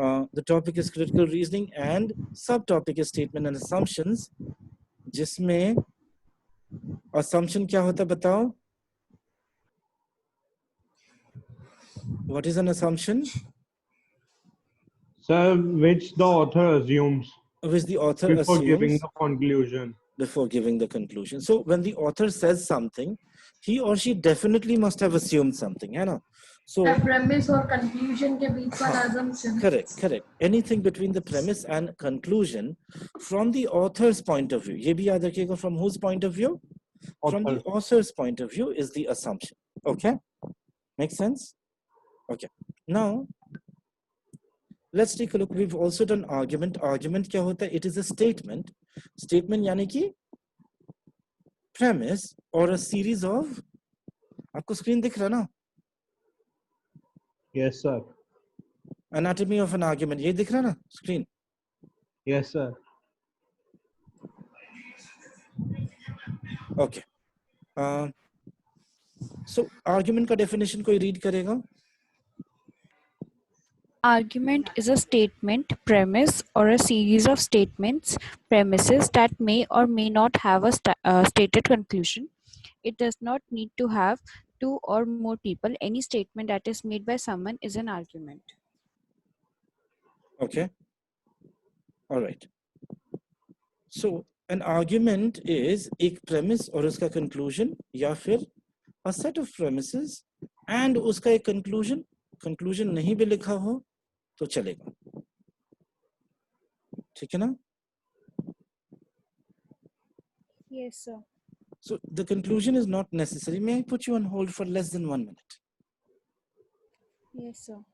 The topic is critical reasoning and subtopic is statement and assumptions, जिसमें assumption क्या होता है बताओ? What is an assumption? Sir, which the author assumes Which the author before giving assumes the conclusion. before giving the conclusion. So when the author says something, he or she definitely must have assumed something, है ना? So premise और conclusion के बीच का assumption. Correct. Anything between the premise and conclusion from the author's point of view. ये भी याद रखिएगा, from whose point of view? From the author's point of view is the assumption. Okay? Make sense? Okay. Now, let's take a look. We've also done argument. Argument क्या होता है? It is a statement. Statement यानी कि premise or a series of, आपको screen दिख रहा ना? Yes, sir. Anatomy of an argument. ये दिख रहा ना screen? Yes, sir. Okay. So argument का definition कोई read करेगा? Argument is a statement, premise, or a series of statements, premises that may or may not have a stated conclusion. It does not need to have two or more people. Any statement that is made by someone is an argument. Okay. All right. So an argument is एक premise और उसका conclusion या फिर a set of premises and उसका एक conclusion नहीं भी लिखा हो तो चलेगा, ठीक है ना? Yes, sir. So the conclusion is not necessary. May I put you on hold for less than 1 minute? Yes, sir.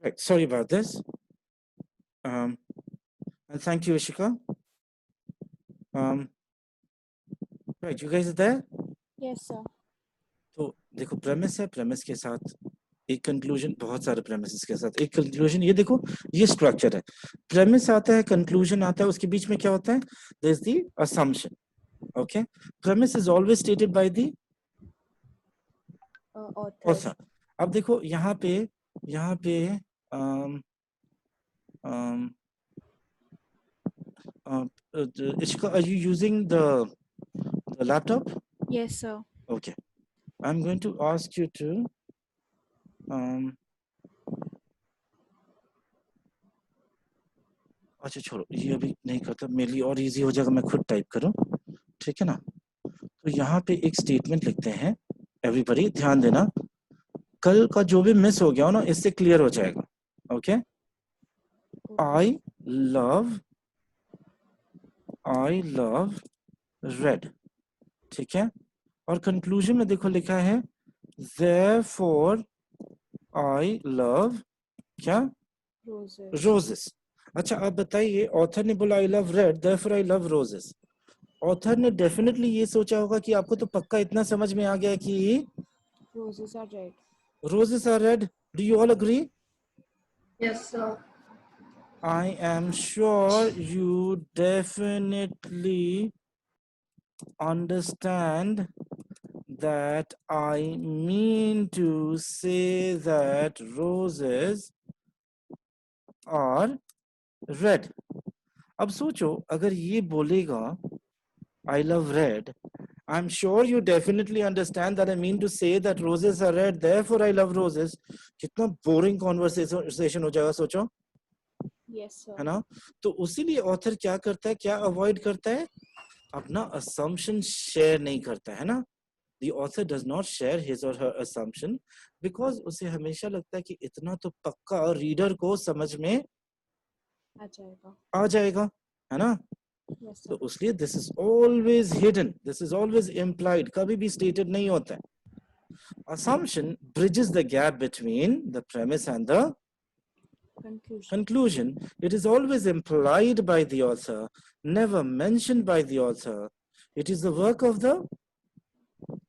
Right. Sorry about this. And thank you, Ishika. Right. You guys are there? Yes, sir. तो देखो premise है, premise के साथ एक conclusion, बहुत सारे premises के साथ एक conclusion. ये देखो, ये structure है. Premise आता है, conclusion आता है, उसके बीच में क्या होता है? There is the assumption. Okay. Premise is always stated by the author. अब देखो यहाँ पे Ishika, are you using the the laptop? Yes, sir. Okay. I'm going to ask you to अच्छा छोड़ो, ये अभी नहीं करता, मेरे लिए और इजी हो जाएगा, मैं खुद टाइप करूं, ठीक है ना। तो यहाँ पे एक स्टेटमेंट लिखते हैं, एवरीबॉडी ध्यान देना, कल का जो भी मिस हो गया हो ना, इससे क्लियर हो जाएगा। ओके, आई लव रेड, ठीक है। और कंक्लूजन में देखो लिखा है therefore I love क्या Roses. roses। अच्छा आप बताइए, ऑथर ने बोला I love red therefore I love roses, author ने डेफिनेटली ये सोचा होगा कि आपको तो पक्का इतना समझ में आ गया कि Roses are red. roses are red. Do you all agree? Yes, sir. I am sure you definitely understand that I mean to say that roses are red. अब सोचो, अगर ये बोलेगा I love red, I'm sure you definitely understand that I mean to say that roses are red, therefore I love roses. कितना boring conversation हो जाएगा, सोचो, Yes, sir. है ना। तो उसीलिए ऑथर क्या करता है, क्या अवॉइड करता है, अपना असम्पशन शेयर नहीं करता है ना। The author does not share his or her assumption because उसे हमेशा लगता है कि इतना तो पक्का रीडर को समझ में आ जाएगा, है ना। Yes, तो sir. उसलिए this is always hidden, this is always implied, कभी भी stated नहीं होता है। Assumption bridges the gap between the premise and the conclusion. It is always implied by the author, never mentioned by the author. It is the work of the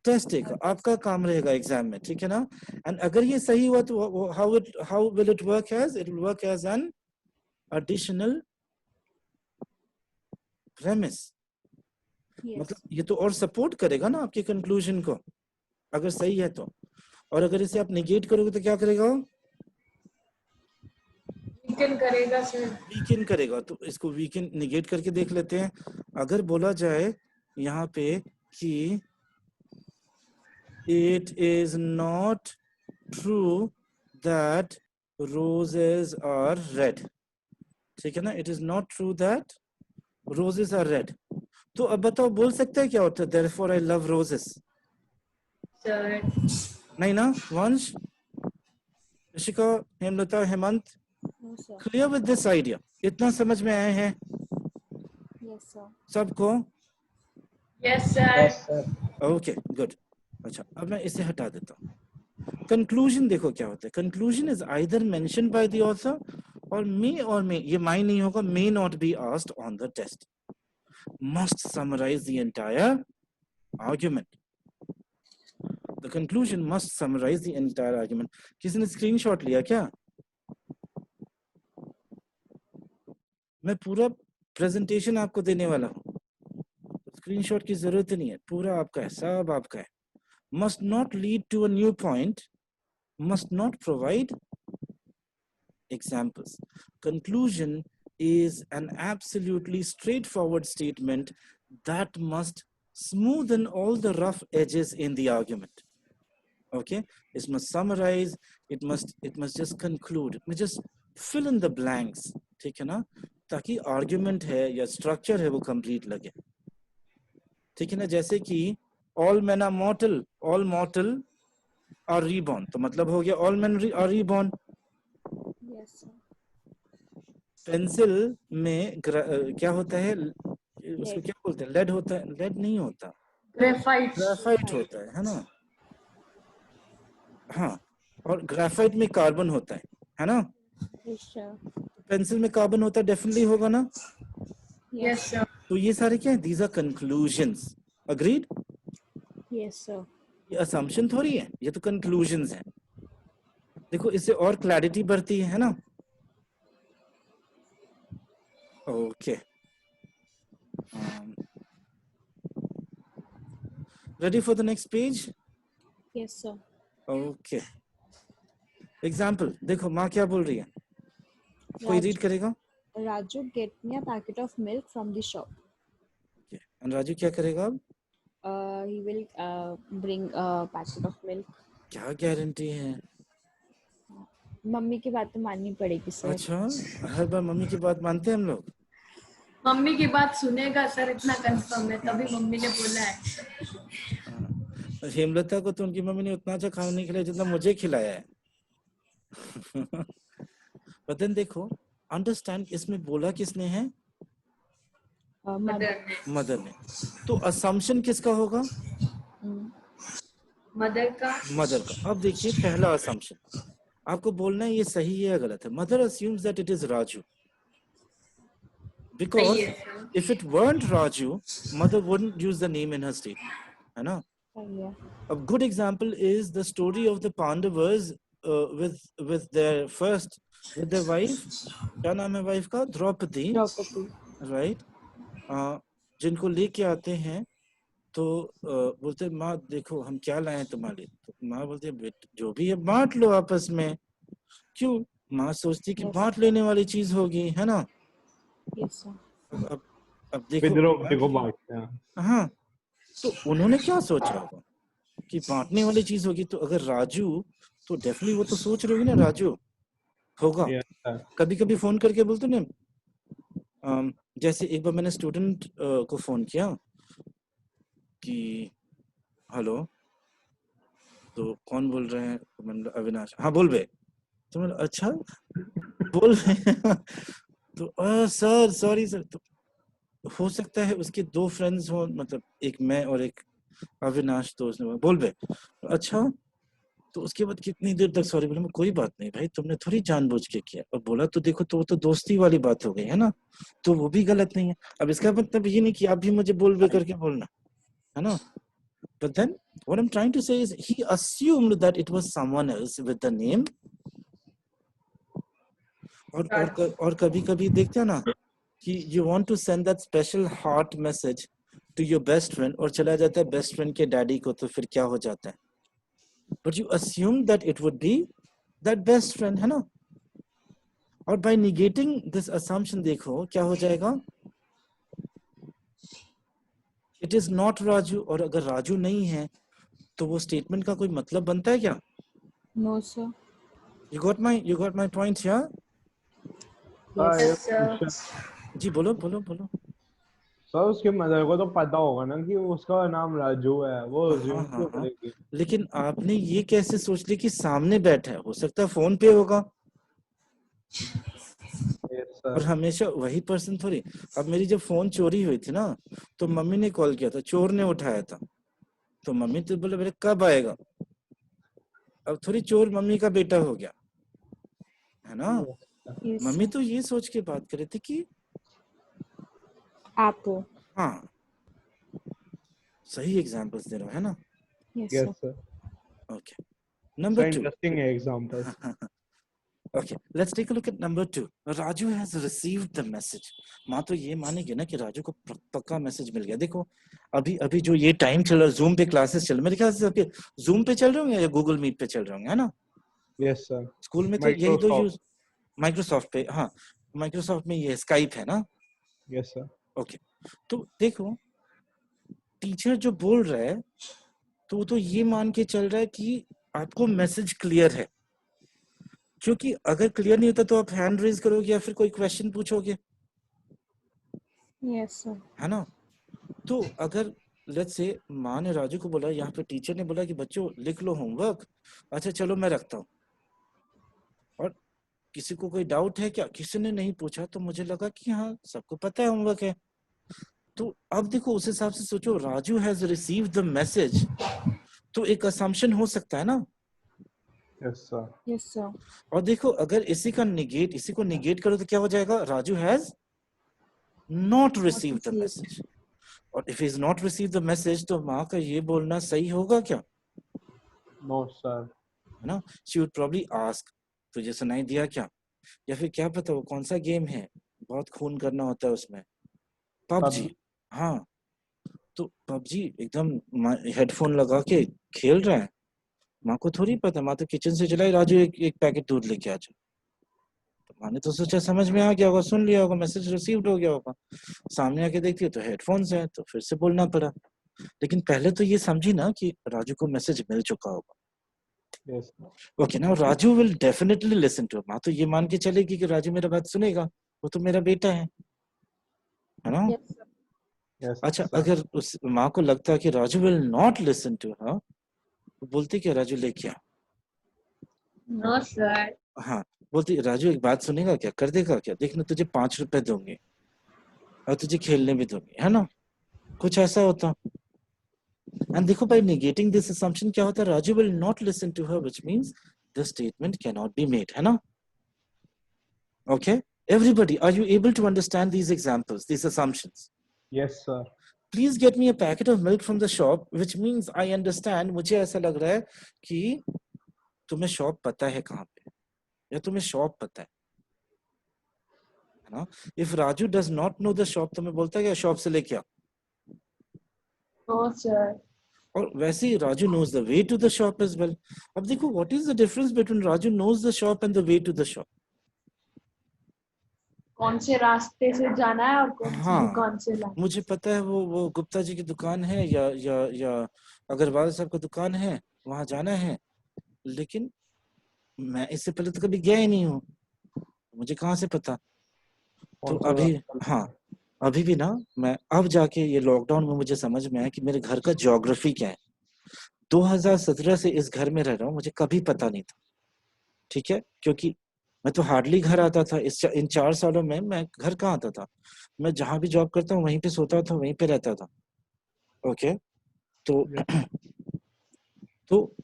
test taker, आपका काम रहेगा exam में, ठीक है ना। And अगर ये सही हुआ तो how will it work as, it will work as an additional premise. Yes. मतलब ये तो और सपोर्ट करेगा ना आपके कंक्लूजन को, अगर सही है तो। और अगर इसे आप निगेट करोगे तो क्या करेगा, वीकेंड करेगा सर। वीकेंड करेगा। तो इसको वीकेंड निगेट करके देख लेते हैं। अगर बोला जाए यहाँ पे कि it is not true that roses are red, ठीक है ना, it is not true that roses are red। तो अब बताओ, बोल सकते हैं क्या होता है therefore I love roses? Sir नहीं ना। वंश, Rishika, Hemlata, Hemant, No, sir. clear with this idea? इतना समझ में आए हैं Yes, sir. सबको? Yes sir. Okay good. अच्छा अब मैं इसे हटा देता हूँ। कंक्लूजन देखो क्या होता है, conclusion is either mention by the author और मे, ये माई नहीं होगा, may not be asked on the test, must summarise the entire argument. The conclusion must summarise the entire argument. किसी ने स्क्रीनशॉट लिया क्या? मैं पूरा प्रेजेंटेशन आपको देने वाला हूँ, स्क्रीनशॉट की जरूरत ही नहीं है, पूरा आपका है, सब आपका है। Must not lead to a new point, must not provide examples. Conclusion is an absolutely straightforward statement that must smoothen all the rough edges in the argument. Okay, it must summarize, it must just conclude, it must just fill in the blanks, ठीक है ना, ताकि argument है या structure है वो complete लगे, ठीक है ना। जैसे कि all men are mortal, all mortal are reborn, तो मतलब हो गया all men are reborn। Yes, sir. Pencil में क्या होता है, उसको क्या बोलते हैं, लेड होता है, लेड नहीं होता, ग्रेफाइट। ग्रेफाइट होता है ना। हाँ, और ग्रेफाइट में कार्बन होता है ना। Yes, sir. पेंसिल में कार्बन होता है, डेफिनेटली होगा ना। Yes sir. तो ये सारे क्या है, these are conclusions. Agreed? Yes, sir. ये असम्पशन थोड़ी है, ये तो कंक्लूजन्स हैं। देखो इससे और क्लैरिटी बढ़ती है ना। Okay, ready for the next page? Yes, sir. Okay, example देखो, माँ क्या बोल रही है, कोई रीड करेगा? Raju, get me a packet of milk from the shop. And Raju क्या करेगा अब? He will bring a packet of milk. क्या गारंटी है? मम्मी की बात तो माननी पड़ेगी सर. अच्छा, हर बार मम्मी की बात मानते हैं हम लोग? मम्मी की बात सुनेगा सर, इतना कंफर्म है, तभी मम्मी ने बोला है. हाँ। हेमलता को तो उनकी मम्मी ने उतना अच्छा खाना नहीं खिलाया जितना मुझे खिलाया है. बदन देखो, अंडरस्टैंड, इसमें बोला किसने है? मदर ने. मदर ने. तो असम्पशन किसका होगा? मदर का. मदर का. अब देखिए पहला असम्पशन, आपको बोलना है ये सही है या गलत है. Mother assumes that it is Raju because सही है sir. if it weren't Raju, mother wouldn't use the name in her statement, है ना? Yeah. A good example is the story of the Pandavas with their wife. क्या नाम है wife का? Draupadi. Draupadi. Right. जिनको लेके आते हैं तो बोलते माँ देखो हम क्या लाए हैं तुम्हारे लिए. तो माँ बोलती है जो भी है बांट लो आपस में. क्यों? माँ सोचती कि Yes. बांट लेने वाली चीज होगी, है ना? Yes sir. अब देखो द्रौपदी को बांटते हैं. हाँ, तो उन्होंने क्या सोचा होगा कि बांटने वाली चीज होगी. तो अगर राजू, तो डेफिनेटली वो तो सोच रही होगी ना राजू होगा. Yes, sir. कभी कभी फोन करके बोलते ना, जैसे एक बार मैंने स्टूडेंट को फोन किया कि हेलो, तो कौन बोल रहे हैं? तो मैंने बोला, अविनाश. हाँ बोल बे. तो मैंने अच्छा बोल बे. तो सर सॉरी सर. तो हो सकता है उसके दो फ्रेंड्स हो, मतलब एक मैं और एक अविनाश. तो उसने बोला बोल बे. अच्छा. तो उसके बाद कितनी देर तक सॉरी बोला. मैं कोई बात नहीं भाई, तुमने थोड़ी जानबूझ के किया. और बोला तो देखो, तो वो तो दोस्ती वाली बात हो गई है ना, तो वो भी गलत नहीं है. अब इसका मतलब ये नहीं कि आप भी मुझे बोल बे करके बोलना, है ना? But then what I'm trying to say is he assumed that it was someone else with the name. और कभी-कभी देखते हैं ना कि you want to send that special heart message to your best friend और चला जाता है बेस्ट फ्रेंड के डैडी को. तो फिर क्या हो जाता है? But you assume that it would be that best friend, है ना? और by negating this assumption देखो क्या हो जाएगा? It is not Raju. और अगर राजू नहीं है तो वो स्टेटमेंट का कोई मतलब बनता है क्या? No sir. You got my point here? Yes, sir. जी बोलो बोलो बोलो. सर उसके मदर को तो पता होगा ना कि उसका नाम राजू है, वो हाँ, assume हाँ, क्यों हाँ. करेगी? लेकिन आपने ये कैसे सोच लिया कि सामने बैठा है? हो सकता है फोन पे होगा. Yes, sir. और हमेशा वही पर्सन थोड़ी. अब मेरी जब फोन चोरी हुई थी ना, तो मम्मी ने कॉल किया था, चोर ने उठाया था. तो मम्मी तो बोले बेटा कब आएगा. अब थोड़ी चोर मम्मी का बेटा हो गया, है ना? Yes mummy sir. तो ये सोच के बात कर रही थी कि आप हो. हाँ, सही एग्जांपल्स दे रहा हूँ, है ना? Yes Yes, sir. sir. Okay. Number So 2. interesting example. Okay, let's take a look at number 2. Raju has received the message. माँ तो ये मानेगी ना कि राजू को पक्का मैसेज मिल गया. देखो अभी जो ये टाइम चल रहा है, जूम पे क्लासेस चल रहे, मेरे ख्याल से सबके जूम पे चल रहे होंगे या गूगल मीट पे चल रहे होंगे, है ना? Yes, sir. स्कूल में तो यही तो Microsoft. यूज माइक्रोसॉफ्ट पे. हाँ, माइक्रोसॉफ्ट में ये स्काइप है ना? Yes, sir. ओके. तो देखो टीचर जो बोल रहा है तो वो तो ये मान के चल रहा है कि आपको मैसेज क्लियर है, क्योंकि अगर क्लियर नहीं होता तो आप हैंड रेज करोगे या फिर कोई क्वेश्चन पूछोगे, Yes sir. है ना? तो अगर लेट्स से माँ ने राजू को बोला, यहाँ पे टीचर ने बोला कि बच्चों लिख लो होमवर्क. अच्छा चलो मैं रखता हूँ. और किसी को कोई डाउट है क्या? किसी ने नहीं पूछा. तो मुझे लगा कि हाँ सबको पता है होमवर्क है. तो अब देखो उस हिसाब से सोचो, Raju has received the message, तो एक असम्पशन हो सकता है ना? Yes, sir. Yes sir. और देखो अगर इसी को निगेट करो तो क्या हो जाएगा? Raju has not received the received. Message. और if is not received the message तो माँ का ये बोलना सही होगा क्या? No, sir. है ना? शी वुड प्रोबब्ली आस्क तुझे सुनाई दिया क्या? या फिर क्या पता वो कौन सा गेम है, बहुत खून करना होता है उसमें, पबजी. हाँ, तो पबजी एकदम हेडफोन लगा के खेल रहा है. माँ को थोड़ी पता, माँ तो किचन से चलाई राजू एक पैकेट दूध लेके आ जा. तो माँ ने तो सोचा समझ में आ गया होगा, सुन लिया होगा, मैसेज रिसीव्ड हो गया होगा. सामने आके देखती है तो हेडफोन्स है, तो फिर से बोलना पड़ा. लेकिन पहले तो ये समझी ना कि राजू को मैसेज मिल चुका होगा. Yes, sir. Okay, now Raju will definitely listen to her. माँ तो ये मान के चलेगी कि राजू मेरा बात सुनेगा, वो तो मेरा बेटा है ना? Yes, sir. Yes, अच्छा, sir. अगर उस माँ को लगता है कि Raju will not listen to her, तो बोलती क्या, राजू लेके आ. No, sir. हाँ, बोलती राजू एक बात सुनेगा क्या, कर देगा क्या, देखना तुझे 5 रुपए दूंगी और तुझे खेलने भी दूंगी, है ना? कुछ ऐसा होता. And देखो, by negating this assumption क्या होता है, Raju will not listen to her, which means the statement cannot be made, है ना? Okay, everybody, are you able to understand these examples, these assumptions? Yes, sir. Please get me a packet of milk from the shop, which means I understand, मुझे ऐसा लग रहा है कि तुम्हें shop पता है कहाँ पे, या तुम्हें शॉप पता है ना? If Raju does not know the shop, तो मैं बोलता क्या शॉप से लेके आ. No, sir. और वैसे ही Raju knows the way to the shop as well. अब देखो, what is the difference between Raju knows the shop and the way to the shop? कौन से रास्ते से जाना है और कौन सी हाँ, दुकान से लाना मुझे पता है वो गुप्ता जी की दुकान है या अग्रवाल साहब की दुकान है, वहां जाना है, लेकिन मैं इससे पहले तो कभी गया ही नहीं हूँ, मुझे कहाँ से पता. तो कौन सा अभी, रास्ता? हाँ, अभी भी ना, मैं अब जाके ये लॉकडाउन में मुझे समझ में आया कि मेरे घर का ज्योग्राफी क्या है. 2017 से इस घर में रह रहा हूँ, मुझे कभी पता नहीं था, ठीक है, क्योंकि मैं तो हार्डली घर आता था. इन 4 सालों में मैं घर कहाँ आता था, मैं जहां भी जॉब करता हूँ वहीं पे सोता था, वहीं पे रहता था. ओके, तो तो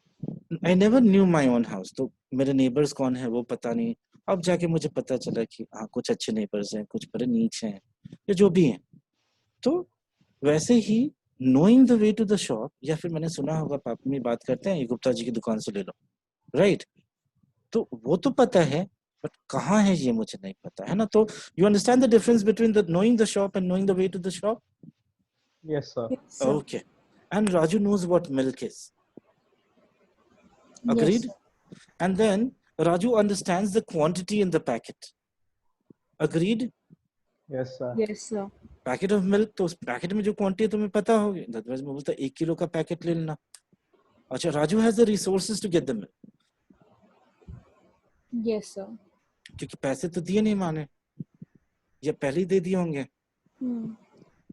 I never knew my own house. तो मेरे नेबर्स कौन है वो पता नहीं. अब जाके मुझे पता चला कि हाँ, कुछ अच्छे नेबर्स हैं, कुछ बड़े नीच हैं, या जो भी हैं. तो वैसे ही knowing the way to the shop, या फिर मैंने सुना होगा पापा में बात करते हैं, ये गुप्ता जी की दुकान से ले लो, राइट? तो वो तो पता है, बट कहाँ है ये मुझे नहीं पता, है ना? तो you understand the difference between the knowing the shop and knowing the way to the shop. Yes, sir. Yes, sir. Okay, and Raju knows what milk is. Agreed? Yes, sir. And then Raju understands the quantity in the packet. Agreed? Yes, sir. Yes, sir. Packet of milk, तो उस packet में जो quantity है तुम्हें पता होगी, otherwise मैं बोलता 1 किलो का पैकेट ले लेना. अच्छा, Raju has the resources to get the milk, Yes, sir. क्योंकि पैसे तो दिए नहीं माने, या पहले ही दे दिए होंगे.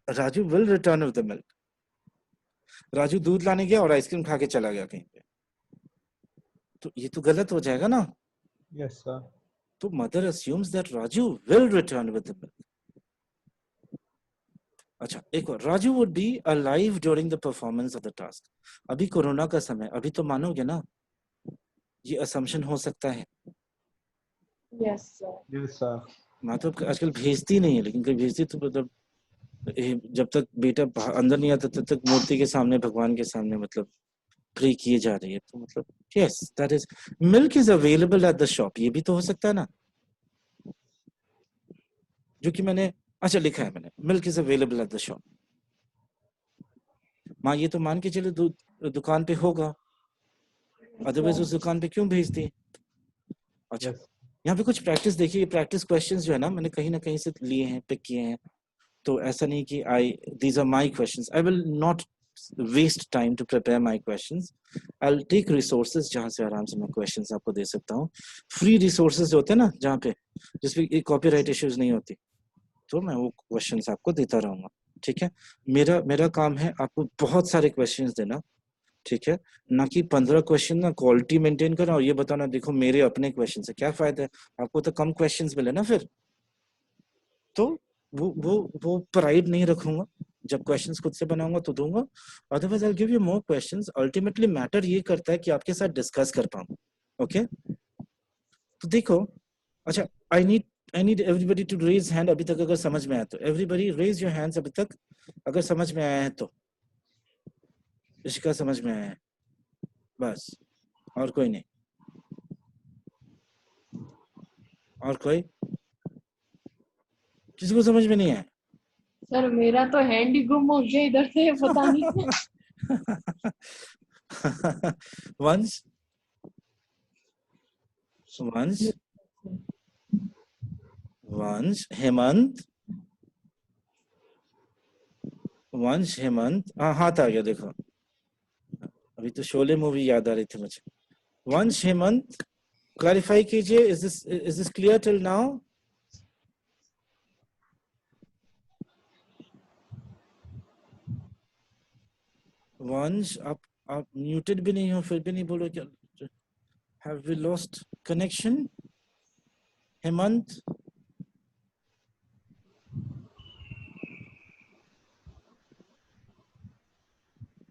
Raju will return with the milk. Raju दूध लाने गया और आइसक्रीम खा के चला गया कहीं पे, तो ये तो गलत हो जाएगा ना. Yes, sir. तो mother assumes that Raju will return with the milk. अच्छा, एक और, Raju would be alive during the performance of the task. अभी कोरोना का समय, अभी तो मानोगे ना, ये असम्पशन हो सकता है. Yes, sir. Yes, sir. माँ तो आजकल भेजती नहीं है, लेकिन कभी भेजती तो मतलब जब तक बेटा अंदर नहीं आता तब तक मूर्ति के सामने, भगवान के सामने मतलब प्रे किए जा रही है. तो मतलब yes, that is, milk is available at the shop, ये भी तो हो सकता है ना, जो कि मैंने, अच्छा लिखा है मैंने, milk is available at the shop. माँ ये तो मान के चले दुकान पे होगा, अदरवाइज उस दुकान पे क्यों भेजती. अच्छा, Yes. यहाँ पे कुछ प्रैक्टिस देखिए, प्रैक्टिस क्वेश्चंस जो है ना, मैंने कहीं ना कहीं से लिए हैं, पिक किए हैं. तो ऐसा नहीं कि these are my questions. I will not waste time to prepare my questions. I'll take resources जहाँ से आराम से मैं questions आपको दे सकता हूँ. Free resources होते हैं ना, जहाँ पे जिसपे copyright issues नहीं होती, तो मैं वो questions आपको देता रहूँगा. ठीक है, मेरा काम है आपको बहुत सारे questions देना, ठीक है, ना कि 15 क्वेश्चन ना क्वालिटी मेंटेन करना और ये बताना देखो मेरे अपने क्वेश्चन से क्या फायदा है, आपको तो कम क्वेश्चंस मिले ना फिर. तो वो प्राइड नहीं रखूंगा, जब क्वेश्चंस खुद से बनाऊंगा तो दूंगा, otherwise I will give you more questions. Ultimately matter ये करता है कि आपके साथ डिस्कस कर पाऊं. ओके, तो देखो, अच्छा, I need everybody to raise hand अभी तक अगर समझ में आया तो. एवरीबॉडी रेज योर हैंड्स अभी तक अगर समझ में आया है तो. इसका समझ में आया है बस, और कोई नहीं, और कोई, किसी को समझ में नहीं आया. सर मेरा तो हैंड ही गुम हो गया इधर से, पता नहीं. वंश, वंश, वंश, हेमंत, वंश हेमंत, हाँ हाथ आ गया देखो, अभी तो शोले मूवी याद आ रही थी मुझे। वंश हेमंत, क्लैरिफाई कीजिए, is this clear till now? वंश, आप म्यूटेड भी नहीं हो, फिर भी नहीं बोलो क्या? Have we lost connection? Hemant,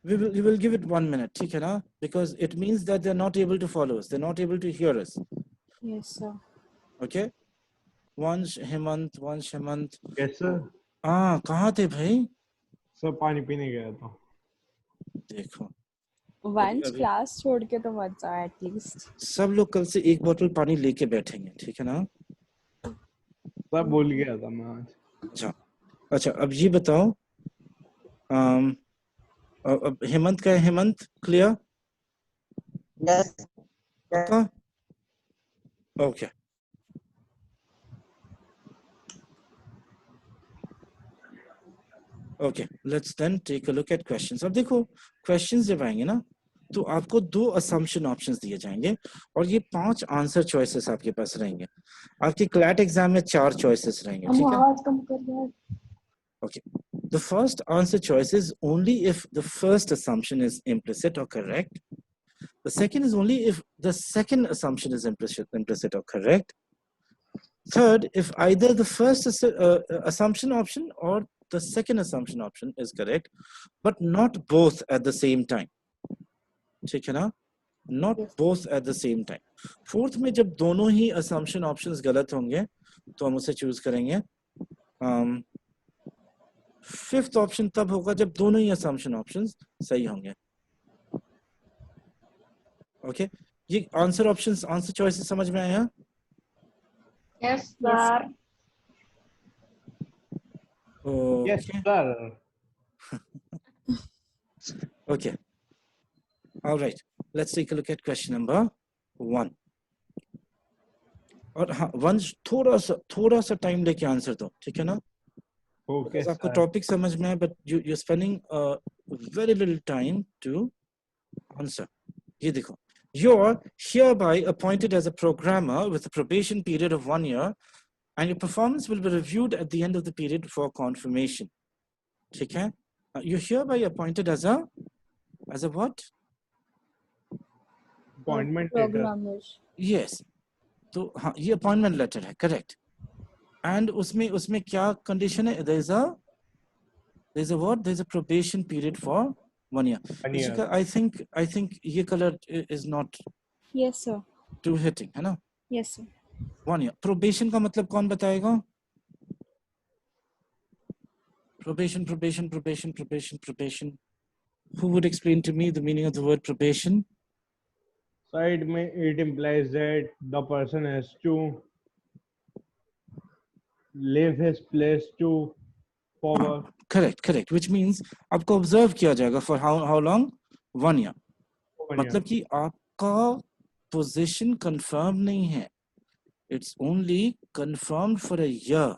we will give it 1 minute, ठीक है ना? Because it means that they're not able to follow us, they're not able to hear us. Yes, sir. Okay, वंश हेमंत। Yes sir. हाँ, कहाँ थे भाई? सर पानी पीने गया था। देखो, Once अभी class छोड़ के तो मत जाओ at least. सब लोग कल से 1 बोतल पानी लेके बैठेंगे, ठीक है ना? सर भूल गया था मैं आज। अच्छा, अब ये बताओ, अब हेमंत का है, हेमंत क्लियर? Yes. पक्का? Okay, okay, let's then take a look at questions. अब देखो, क्वेश्चंस जब आएंगे ना, तो आपको 2 असम्पशन ऑप्शंस दिए जाएंगे और ये 5 आंसर चॉइसेस आपके पास रहेंगे। आपके क्लैट एग्जाम में 4 चॉइसेस रहेंगे, ठीक है? आवाज कम कर यार। Okay. The first answer choice is only if the first assumption is implicit or correct. The second is only if the second assumption is implicit or correct. Third, if either the first assumption option or the second assumption option is correct, but not both at the same time. ठीक है ना? Not both at the same time. Fourth में जब दोनों ही assumption options गलत होंगे, तो हम उसे choose करेंगे. फिफ्थ ऑप्शन तब होगा जब दोनों ही असम्पशन ऑप्शंस सही होंगे। ओके, ये आंसर ऑप्शंस, आंसर चॉइसेस समझ में आया? Yes sir. Yes sir. Okay, all right, let's take a look at question number 1. और हाँ, वंश थोड़ा सा टाइम लेके आंसर दो, ठीक है ना? ओके Because आपको सर। टॉपिक समझ में है, but you're spending very little time to answer. ये देखो, you're hereby appointed as a programmer with a probation period of 1 year and your performance will be reviewed at the end of the period for confirmation. ठीक है? You're hereby appointed as a what? Appointment letter. Programmer. Yes. तो हाँ, ये appointment letter है, correct. And उसमें क्या condition है? there is a what? There is a probation period for 1 year. Ishika, I think ये color is not Yes, sir. too hitting, है ना? Yes, sir. 1 year. Probation का मतलब कौन बताएगा? Probation. Who would explain to me the meaning of the word probation? So it implies that the person has to leave his place to forward. Correct. Which means आपको observe किया जाएगा for how long? 1 year. मतलब कि आपका position confirmed नहीं है. It's only confirmed for a year.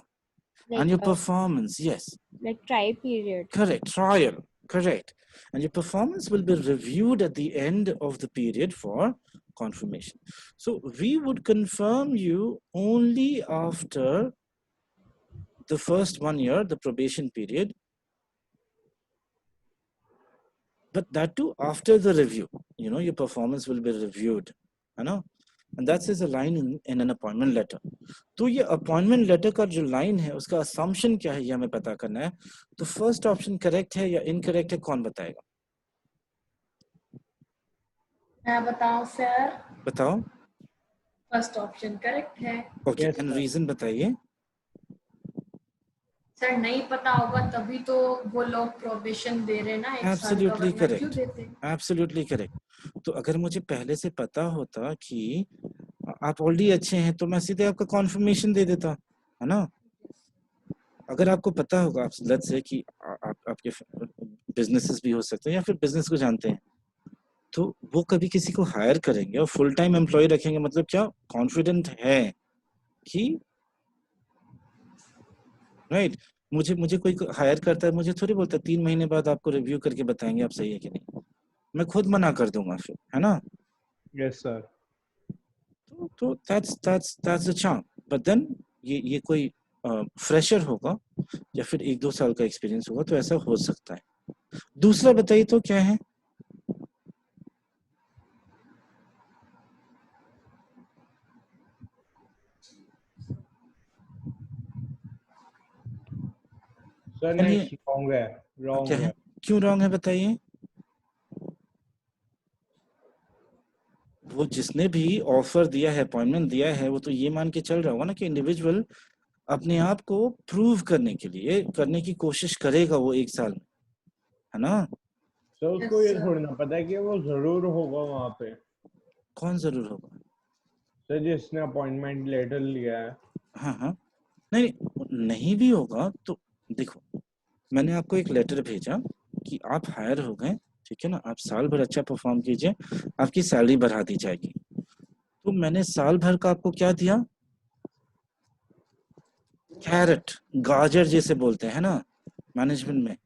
Like, And your performance, yes. like try period. Correct. Trial. Correct. And your performance will be reviewed at the end of the period for confirmation. So we would confirm you only after the first 1 year, the probation period. But that too after the review. You know, your performance will be reviewed. You know? And that is a line in an appointment letter. तो ये appointment letter का जो line है उसका assumption क्या है ये हमें पता करना है। तो फर्स्ट ऑप्शन करेक्ट है या इनकरेक्ट है, कौन बताएगा? मैं बताऊं सर? बताओ। फर्स्ट ऑप्शन करेक्ट है। ओके, एंड रीजन बताइए। सर नहीं पता होगा तभी तो वो लोग प्रोबेशन दे रहे ना, 1 साल का, एब्सोल्युटली वरना क्यों करेक्ट, देते? Absolutely correct. तो अगर मुझे पहले से पता होता कि आप ऑलरेडी अच्छे हैं तो मैं सीधे आपका कॉन्फर्मेशन दे देता, है ना? अगर आपको पता होगा, आप लेट्स से कि आपके बिजनेसेस भी हो सकते हैं या फिर बिजनेस को जानते हैं, तो वो कभी किसी को हायर करेंगे और फुल टाइम एम्प्लॉय रखेंगे, मतलब क्या कॉन्फिडेंट है कि राइट मुझे मुझे कोई हायर करता है, मुझे थोड़ी बोलता है 3 महीने बाद आपको रिव्यू करके बताएंगे आप सही है कि नहीं, मैं खुद मना कर दूंगा फिर, है ना? Yes, sir. तो that's the charm. But then ये कोई फ्रेशर होगा या फिर 1-2 साल का एक्सपीरियंस होगा तो ऐसा हो सकता है। दूसरा बताइए तो क्या है? Sir, Can you- next wrong है, wrong क्या है? है. क्यों रॉन्ग है बताइए? वो जिसने भी ऑफर दिया है, अपॉइंटमेंट दिया है, वो तो ये मान के चल रहा होगा ना कि इंडिविजुअल अपने आप को प्रूव करने के लिए करने की कोशिश करेगा वो 1 साल में, है ना? तो उसको Yes, ये sir. थोड़ी ना पता है कि वो जरूर होगा वहाँ पे. कौन जरूर होगा? सर जिसने अपॉइंटमेंट लेटर लिया है. हाँ हाँ, नहीं नहीं भी होगा तो देखो, मैंने आपको एक लेटर भेजा कि आप हायर हो गए, ठीक है ना, आप साल भर अच्छा परफॉर्म कीजिए, आपकी सैलरी बढ़ा दी जाएगी। तो मैंने साल भर का आपको क्या दिया? कैरेट, गाजर जैसे बोलते हैं ना मैनेजमेंट में,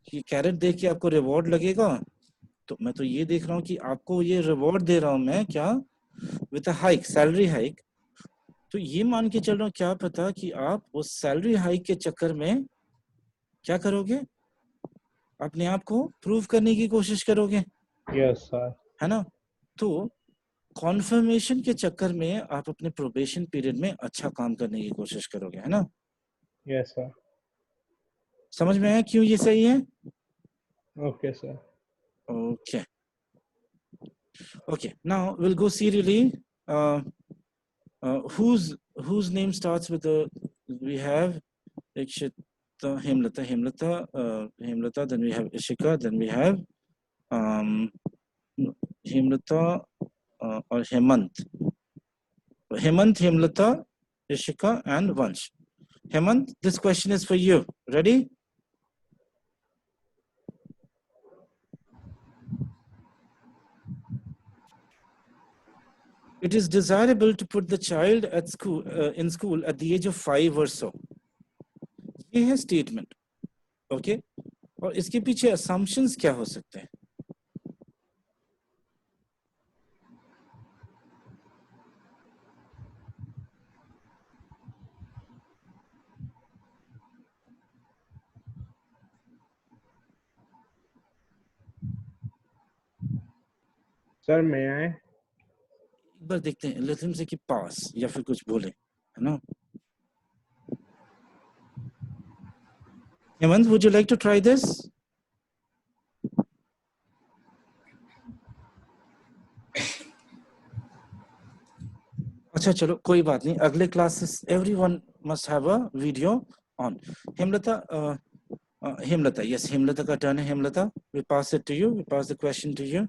कि कैरेट देख के आपको रिवॉर्ड लगेगा। तो मैं तो ये देख रहा हूँ कि आपको ये रिवॉर्ड दे रहा हूँ मैं, क्या? With a hike, salary hike. तो ये मान के चल रहा हूँ, क्या पता कि आप उस सैलरी हाइक के चक्कर में क्या करोगे? अपने आप को प्रूव करने की कोशिश करोगे, Yes, sir. है ना? तो कॉन्फर्मेशन के चक्कर में आप अपने प्रोबेशन पीरियड में अच्छा काम करने की कोशिश करोगे, है ना? Yes, sir. समझ में आया क्यों ये सही है? Okay, sir. Okay. Okay. Now we'll go serially. Whose name starts with the? We have Ikshita, Hemlata. Then we have Ishika. Then we have Hemlata or Hemant. Hemant, Hemlata, Ishika, and Vansh. Hemant, this question is for you. Ready? It is desirable to put the child at school in school at the age of 5 or so. ये है statement, okay? और इसके पीछे assumptions क्या हो सकते हैं? Sir, may I? एक बार देखते हैं, लेट हिम से कि पास या फिर कुछ बोले, है ना? Hemant, would you like to try this? अच्छा चलो कोई बात नहीं, अगले classes everyone must have a video on. Hemlata, yes, Hemlata का turn है. Hemlata, we pass it to you. We pass the question to you.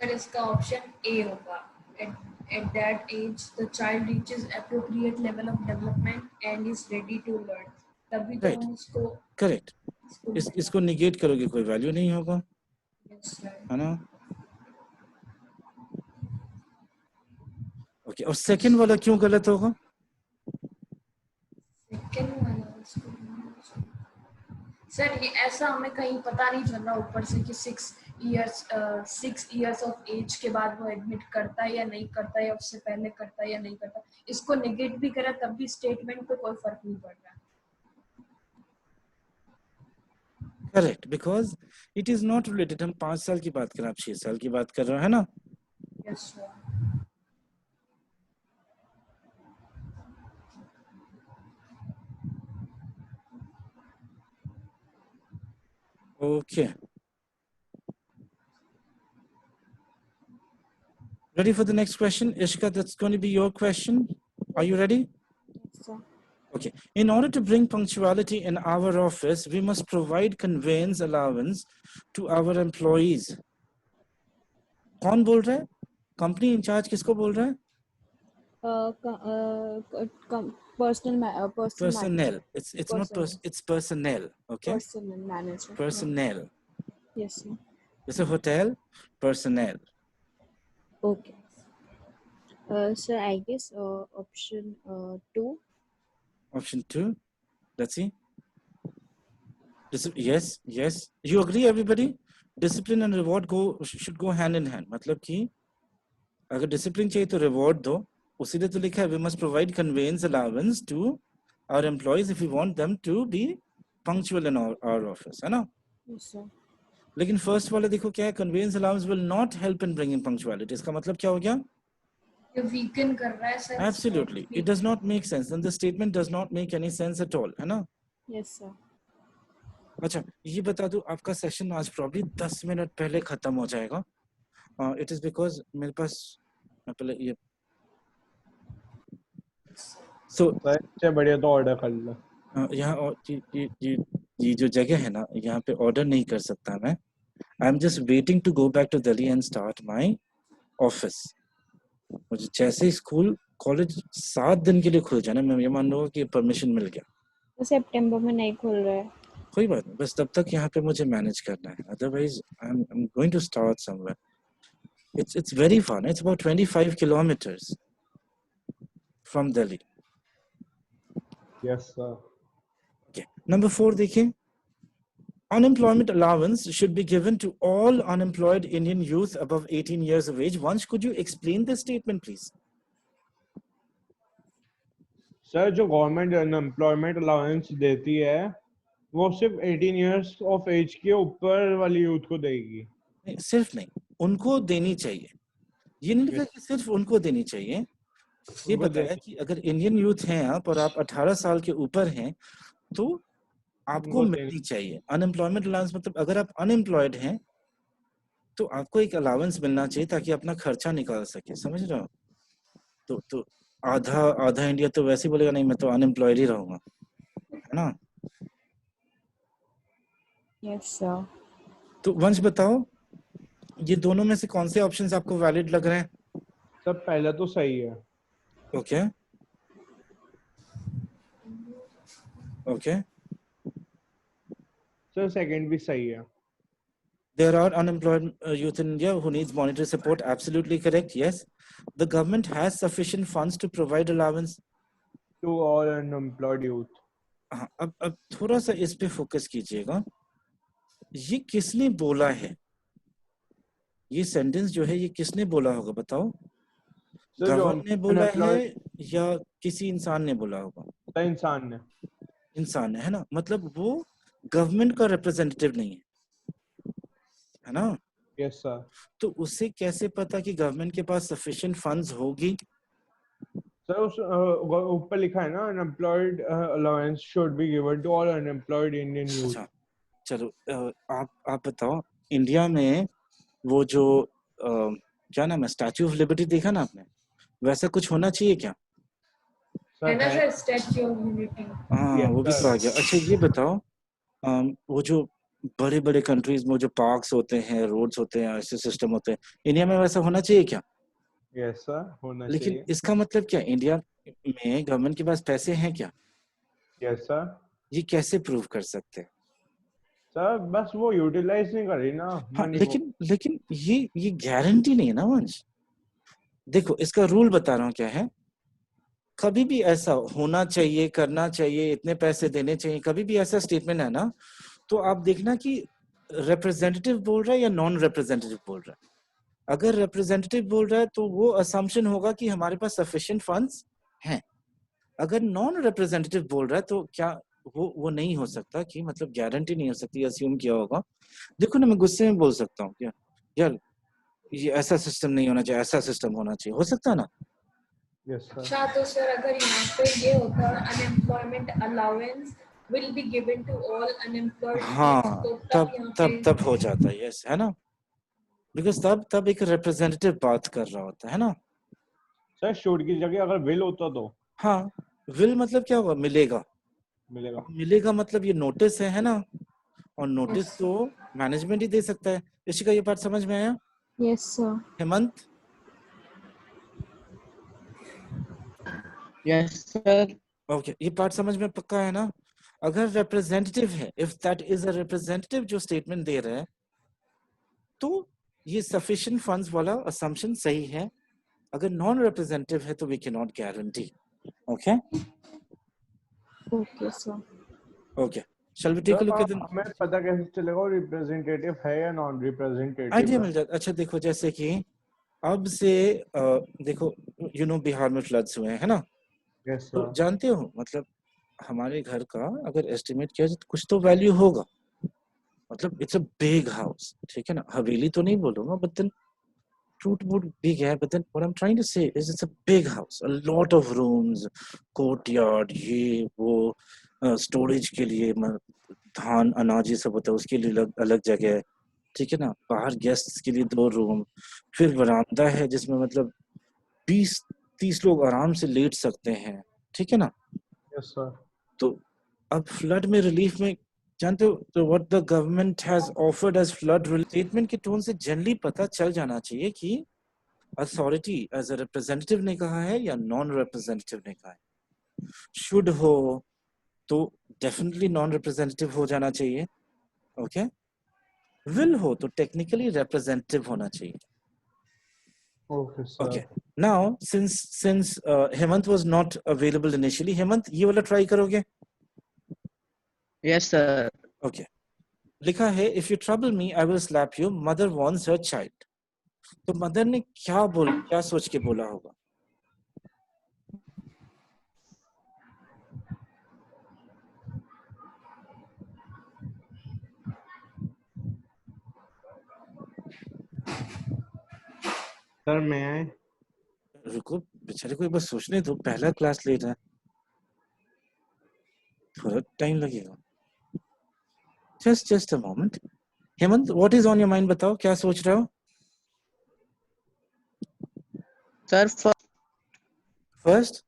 Sir इसका option A होगा. At that age, the child reaches appropriate level of development and is ready to learn. तभी तो Right. हम उसको Correct. इसको negate करोगे कोई value नहीं होगा, Yes, sir. है ना? Okay. और second वाला क्यों गलत होगा? Second वाला सर ये ऐसा हमें कहीं पता नहीं चल रहा ऊपर से कि 6 years ऑफ एज के बाद वो एडमिट करता है या नहीं करता है, या उससे पहले करता है या नहीं करता. इसको नेगेट भी करा तब भी स्टेटमेंट पे कोई फर्क नहीं पड़ रहा. Correct, because it is not related. हम 5 साल की बात कर रहे हैं, आप 6 साल की बात कर रहे हो, है ना? Yes, sir. Okay. Ready for the next question? Ishka, that's going to be your question. Are you ready? Yes, sir. Okay. In order to bring punctuality in our office, we must provide conveyance allowance to our employees. कौन बोल रहा है? Company in charge किसको बोल रहा है? Personnel. It's not it's personnel. Okay. Personnel manager. Personnel. Yes, sir. जैसे hotel, personnel. Okay. So I guess option 2. Option 2. Let's see. Yes, you agree everybody? Discipline and reward should go hand in hand. मतलब कि अगर discipline चाहिए तो reward दो, उसीलिए तो लिखा है we must provide conveyance allowance to our employees if we want them to be punctual in our office, है ना? Yes, sir. लेकिन फर्स्ट वाला देखो क्या है, conveyance allowance will not help in bringing punctuality. इसका मतलब क्या हो गया? ये वीकन कर रहा है sir. Absolutely, it does not make sense, and the statement does not make any sense at all, है ना? Yes, sir. अच्छा, ये बता दूं, आपका सेशन आज प्रॉब्ली 10 मिनट पहले खत्म हो जाएगा. इट इज बिकॉज मेरे पास पहले ये इससे बढ़िया तो ऑर्डर कर लो. यहाँ ये जो जगह है ना, यहाँ पे ऑर्डर नहीं कर सकता मैं. I am just waiting to go back to Delhi and start my office. मुझे जैसे ही स्कूल कॉलेज 7 दिन के लिए खुल जाए ना, मैं ये मान लूंगा कि परमिशन मिल गया. तो सितंबर में नहीं खुल रहा है. कोई बात नहीं, बस तब तक यहाँ पे मुझे मैनेज करना है. Otherwise I am going to start somewhere. It's very far. It's about 25 kilometers from Delhi. Yes, sir. Okay. Number 4, देखिए. Unemployment allowance should be given to all unemployed Indian youth above 18 years of age. Once, could you explain this statement, please? Sir जो government unemployment allowance देती है वो सिर्फ 18 years of as के ऊपर वाली youth को देगी. नहीं, सिर्फ नहीं, उनको देनी चाहिए. ये नहीं लिखा कि सिर्फ उनको देनी चाहिए. ये बताया कि अगर इंडियन यूथ हैं आप और आप 18 साल के ऊपर हैं तो आपको मिलनी चाहिए. अनएम्प्लॉयमेंट अलाउंस मतलब अगर आप अनएम्प्लॉयड हैं तो आपको एक अलाउंस मिलना चाहिए ताकि अपना खर्चा निकाल सके. समझ रहे हो? तो आधा इंडिया तो वैसे ही बोलेगा नहीं मैं तो अनएम्प्लॉयड ही रहूंगा, है ना? Yes, sir. तो वंश बताओ, ये दोनों में से कौन से ऑप्शंस आपको वैलिड लग रहे हैं? सब पहला तो सही है. Okay okay. सर सेकंड भी सही है. There are unemployed youth in India who needs monetary support. Absolutely correct. Yes, the government has sufficient funds to provide allowance to all unemployed youth. हाँ, अब थोड़ा सा इस पे फोकस कीजिएगा. ये किसने बोला है? ये सेंटेंस जो है ये किसने बोला होगा बताओ? गवर्नमेंट ने बोला है या किसी इंसान ने बोला होगा? इंसान ने, है ना? मतलब वो गवर्नमेंट का रिप्रेजेंटेटिव नहीं है ना? Yes sir. तो उसे कैसे पता कि गवर्नमेंट के पास सफिशिएंट फंड्स होगी? सर उस ऊपर लिखा है ना unemployed allowance should be given to all unemployed Indian youth. अच्छा चलो, आप बताओ, इंडिया में वो जो क्या नाम है, स्टैच्यू ऑफ लिबर्टी देखा ना आपने, वैसा कुछ होना चाहिए क्या? Sir statue of unity. हाँ वो भी तो आ गया. अच्छा ये बताओ, वो जो बड़े बड़े कंट्रीज में जो पार्क्स होते हैं, रोड्स होते हैं, ऐसे सिस्टम होते हैं, इंडिया में वैसा होना चाहिए क्या? यस सर होना चाहिए. लेकिन इसका मतलब क्या, इंडिया में गवर्नमेंट के पास पैसे हैं क्या? Yes sir. ये कैसे प्रूव कर सकते हैं? सर बस वो यूटिलाइज नहीं कर रही ना. हाँ लेकिन ये गारंटी नहीं है ना वंश. देखो इसका रूल बता रहा हूँ क्या है. कभी भी ऐसा होना चाहिए, करना चाहिए, इतने पैसे देने चाहिए, कभी भी ऐसा स्टेटमेंट है ना, तो आप देखना कि रिप्रेजेंटेटिव बोल रहा है या नॉन रिप्रेजेंटेटिव बोल रहा है. अगर रिप्रेजेंटेटिव बोल रहा है तो वो असम्पशन होगा कि हमारे पास सफिशिएंट फंड्स हैं. अगर नॉन रिप्रेजेंटेटिव बोल रहा है तो क्या वो नहीं हो सकता कि मतलब गारंटी नहीं हो सकती, अस्यूम किया होगा. देखो ना, मैं गुस्से में बोल सकता हूँ क्या यार ये ऐसा सिस्टम नहीं होना चाहिए, ऐसा सिस्टम होना चाहिए, हो सकता है ना? Yes sir. अच्छा तो सर अगर यहाँ पे ये होता unemployment allowance will be given to all unemployed. हाँ तब हो जाता है. यस है ना, बिकॉज तब एक रिप्रेजेंटेटिव बात कर रहा होता है ना. सर शुड की जगह अगर विल होता तो. हाँ विल मतलब क्या होगा? मिलेगा मतलब ये नोटिस है ना, और नोटिस तो मैनेजमेंट ही दे सकता है. ऋषिका ये पार्ट समझ में आया? Yes, sir. Hemant? Yes, sir. Okay ये पार्ट समझ में पक्का है ना? अगर रिप्रेजेंटेटिव है, if that is a representative जो स्टेटमेंट दे रहे हैं, तो ये सफिशिएंट फंड्स वाला असम्पशन सही है. अगर नॉन रिप्रेजेंटेटिव है तो we can not guarantee. Okay Okay, sir. Okay Shall we take a look at the हमें पता कैसे चलेगा वो रिप्रेजेंटेटिव है या नॉन रिप्रेजेंटेटिव? आइडिया मिल जाता? अच्छा देखो, जैसे कि अब से देखो बिहार में फ्लड्स हुए हैं, है ना? यस तो सर। जानते हो मतलब हमारे घर का अगर एस्टिमेट किया जाए तो कुछ तो वैल्यू होगा, मतलब इट्स अ बिग हाउस, ठीक है ना? हवेली तो नहीं बोलूंगा, but then fruit would big है, but then what I'm trying to say is it's a big house, a lot of rooms, courtyard, ये वो storage के लिए धान अनाज ये सब होता है उसके लिए अलग जगह है, ठीक है ना? बाहर गेस्ट्स के लिए 2 रूम, फिर बरामदा है जिसमें मतलब 20-30 लोग आराम से लेट सकते हैं, ठीक है ना? Yes sir. तो अब फ्लड में रिलीफ में जानते हो तो what the government has offered as flood statement के टोन से जनरली पता चल जाना चाहिए कि अथॉरिटी एज अ रिप्रेजेंटेटिव ने कहा है या नॉन रिप्रेजेंटेटिव ने कहा है। शुड हो तो डेफिनेटली नॉन रिप्रेजेंटेटिव हो जाना चाहिए, ओके? विल हो तो टेक्निकली रिप्रेजेंटेटिव होना चाहिए। Okay sir. Okay. Now, since Hemant was not available initially, Hemant, ये वाला try करोगे? Yes, sir. Okay. लिखा है, if you trouble me, I will slap you. Mother wants her child. तो mother ने क्या सोच के बोला होगा? सर मैं रुको बेचारे को एक बार सोचने दो, पहला क्लास ले रहा है, थोड़ा टाइम लगेगा। Just a moment. Hemant, what is on your mind? बताओ क्या सोच रहे हो? Sir, First,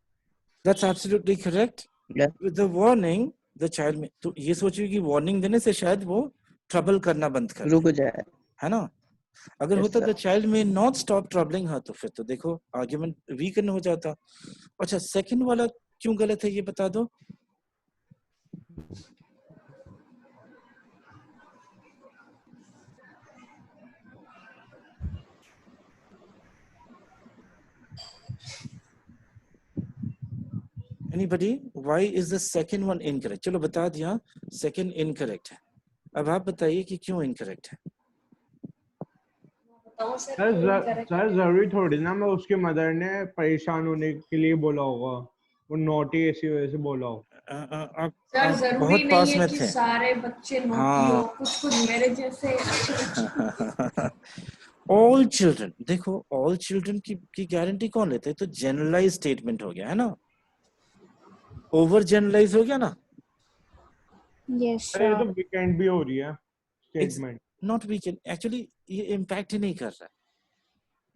that's absolutely correct. yes, With the warning, the child में तो ये सोचिए कि वार्निंग देने से शायद वो ट्रबल करना बंद कर रुक दे, जाए। है ना? अगर Yes, होता sir. द चाइल्ड में नॉट स्टॉप ट्रबलिंग है तो फिर तो देखो आर्ग्यूमेंट वीकन हो जाता। अच्छा सेकंड वाला क्यों गलत है ये बता दो। Anybody? Why is the second one incorrect? चलो बता दिया second incorrect है। अब आप बताइए कि क्यों incorrect है। सर जरूरी थोड़ी ना मैं उसके मदर ने परेशान होने के लिए बोला होगा, वो नोटी ऐसी वजह से बोला हो। आप सर जरूरी बहुत नहीं पास है में कि थे। सारे बच्चे नोटी हाँ। हो, कुछ मेरे जैसे अच्छे ऑल चिल्ड्रन, देखो ऑल चिल्ड्रन की गारंटी कौन लेता है? तो जनरलाइज स्टेटमेंट हो गया है ना, ओवर जनरलाइज हो गया ना। Yes, अरे ये तो sir. वीकेंड भी हो रही है स्टेटमेंट। नॉट वीकेंड, एक्चुअली ये इम्पैक्ट ही नहीं कर रहा है।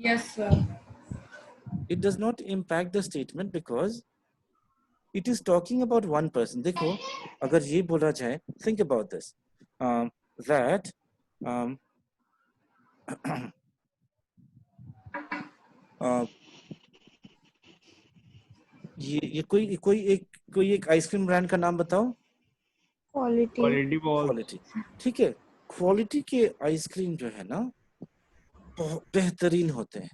Yes sir. It does not impact the statement because it is talking about one person. देखो अगर ये बोला जाए, think about this, that ये कोई एक आइसक्रीम ब्रांड का नाम बताओ। Quality. क्वालिटी बहुत क्वालिटी, ठीक है। क्वालिटी के आइसक्रीम जो है ना बहुत बेहतरीन होते हैं,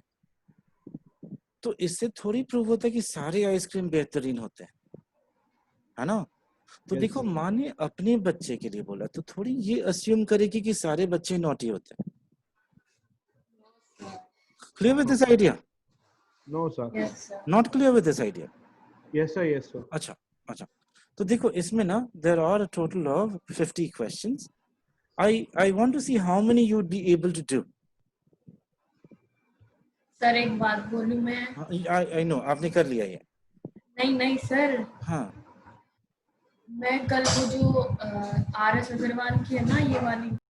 तो इससे थोड़ी प्रूव होता है कि सारे आइसक्रीम बेहतरीन होते हैं, है ना? तो Yes, देखो sir. माँ ने अपने बच्चे के लिए बोला तो थोड़ी ये अस्यूम करेगी कि सारे बच्चे नॉटी होते हैं। Clear with this idea? No sir. Yes sir. Not clear with this idea? Yes sir, yes sir. अच्छा तो देखो इसमें ना there are a total of 50 questions. I want to see how many you would be able to do. Sir एक बात बोलूं मैं? I know आपने कर लिया ये। नहीं सर, हाँ मैं कल वो जो RS अग्रवाल की है ना ये वाली